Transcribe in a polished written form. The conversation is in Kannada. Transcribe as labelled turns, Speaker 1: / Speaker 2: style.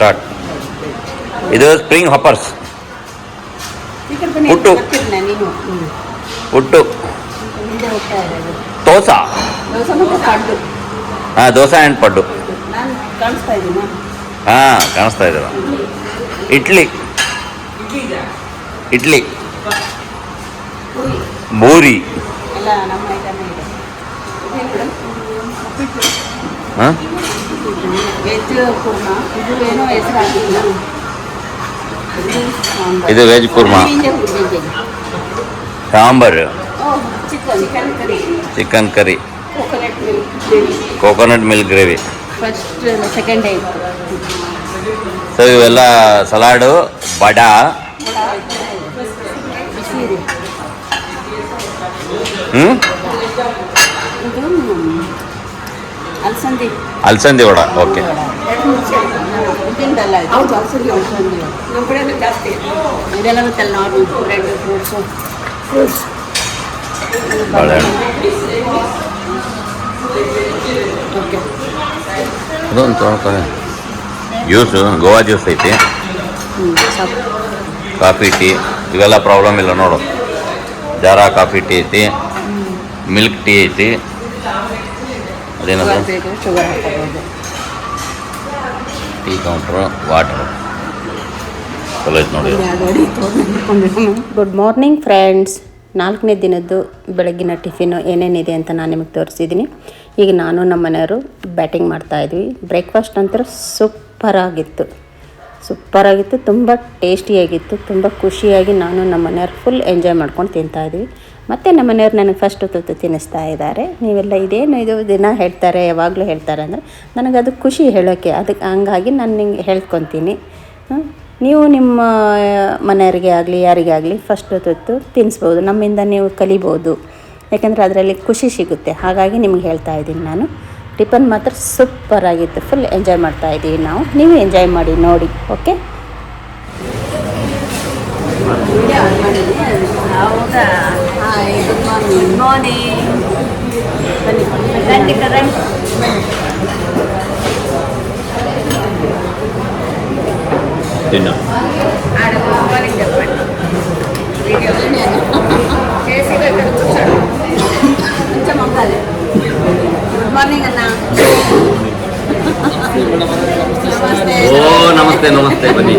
Speaker 1: ಸ್ಟಾರ್ಟ್. ಇದು ಸ್ಪ್ರಿಂಗ್ ಹಾಪರ್ಸ್, ಹುಟ್ಟು ಹುಟ್ಟು ದೋಸಾ. ಹಾಂ, ದೋಸೆ ಆ್ಯಂಡ್ ಪಡ್ಡು. ಹಾಂ, ಕಾಣಿಸ್ತಾ ಇದ್ದೀರ. ಇಡ್ಲಿ, ಇಡ್ಲಿ, ಬೂರಿ. ಹಾಂ, ಇದು veg kurma, sambar, chicken curry, coconut milk gravy. So ಇವೆಲ್ಲ ಸಲಾಡು, ಬಡ, ಅಲಸಂದಿ ವಡ. ಓಕೆ, ಬಾಳೆಹಣ್ಣು, ಅದೊಂದು ತೊಗೊಳ್ತಾರೆ. ಜ್ಯೂಸು, ಗೋವಾ ಜ್ಯೂಸ್ ಐತಿ, ಕಾಫಿ ಟೀ, ಇವೆಲ್ಲ ಪ್ರಾಬ್ಲಮ್ ಇಲ್ಲ ನೋಡು. ಜಾರಾ ಕಾಫಿ ಟೀ ಐತಿ, ಮಿಲ್ಕ್ ಟೀ ಐತಿ, ಅದೇನದು ಟೀ ಕೌಂಟ್ರು, ವಾಟ್ರು ಚಲೋ ಐತೆ ನೋಡಿ.
Speaker 2: Good morning friends. 4ನೇ ದಿನದ್ದು ಬೆಳಗ್ಗಿನ ಟಿಫಿನು ಏನೇನಿದೆ ಅಂತ ನಾನು ನಿಮಗೆ ತೋರಿಸಿದ್ದೀನಿ. ಈಗ ನಾನು ನಮ್ಮ ಮನೆಯವರು ಬ್ಯಾಟಿಂಗ್ ಮಾಡ್ತಾಯಿದ್ವಿ. ಬ್ರೇಕ್ಫಾಸ್ಟ್ ಅಂತೂ ಸೂಪರಾಗಿತ್ತು, ತುಂಬ ಟೇಸ್ಟಿಯಾಗಿತ್ತು. ತುಂಬ ಖುಷಿಯಾಗಿ ನಾನು ನಮ್ಮ ಮನೆಯವ್ರು ಫುಲ್ ಎಂಜಾಯ್ ಮಾಡ್ಕೊಂಡು ತಿಂತಾಯಿದ್ವಿ. ಮತ್ತು ನಮ್ಮ ಮನೆಯವ್ರು ನನಗೆ ಫಸ್ಟ್ ತುತ್ತು ತಿನ್ನಿಸ್ತಾ ಇದ್ದಾರೆ. ನೀವೆಲ್ಲ ಇದೇನು ಇದು ದಿನ ಹೇಳ್ತಾರೆ, ಯಾವಾಗಲೂ ಹೇಳ್ತಾರೆ ಅಂದರೆ ನನಗದು ಖುಷಿ ಹೇಳೋಕ್ಕೆ, ಅದಕ್ಕೆ ಹಂಗಾಗಿ ನಾನು ನಿಂಗೆ ಹೇಳ್ಕೊತೀನಿ. ನೀವು ನಿಮ್ಮ ಮನೆಯವರಿಗೆ ಆಗಲಿ ಯಾರಿಗೇ ಆಗಲಿ ಫಸ್ಟ್ ತುತ್ತು ತಿನ್ನಿಸ್ಬೋದು, ನಮ್ಮಿಂದ ನೀವು ಕಲಿಬೋದು. ಯಾಕೆಂದರೆ ಅದರಲ್ಲಿ ಖುಷಿ ಸಿಗುತ್ತೆ. ಹಾಗಾಗಿ ನಿಮ್ಗೆ ಹೇಳ್ತಾ ಇದ್ದೀನಿ ನಾನು. ಟಿಫನ್ ಮಾತ್ರ ಸೂಪರಾಗಿತ್ತು, ಫುಲ್ ಎಂಜಾಯ್ ಮಾಡ್ತಾಯಿದ್ದೀವಿ ನಾವು. ನೀವು ಎಂಜಾಯ್ ಮಾಡಿ ನೋಡಿ. Okay, good morning.
Speaker 1: ತಿನ್ನು.
Speaker 2: ಗುಡ್ ಮಾರ್ನಿಂಗ್ ಅಣ್ಣ.
Speaker 1: ಓ ನಮಸ್ತೆ, ನಮಸ್ತೆ, ಬನ್ನಿ.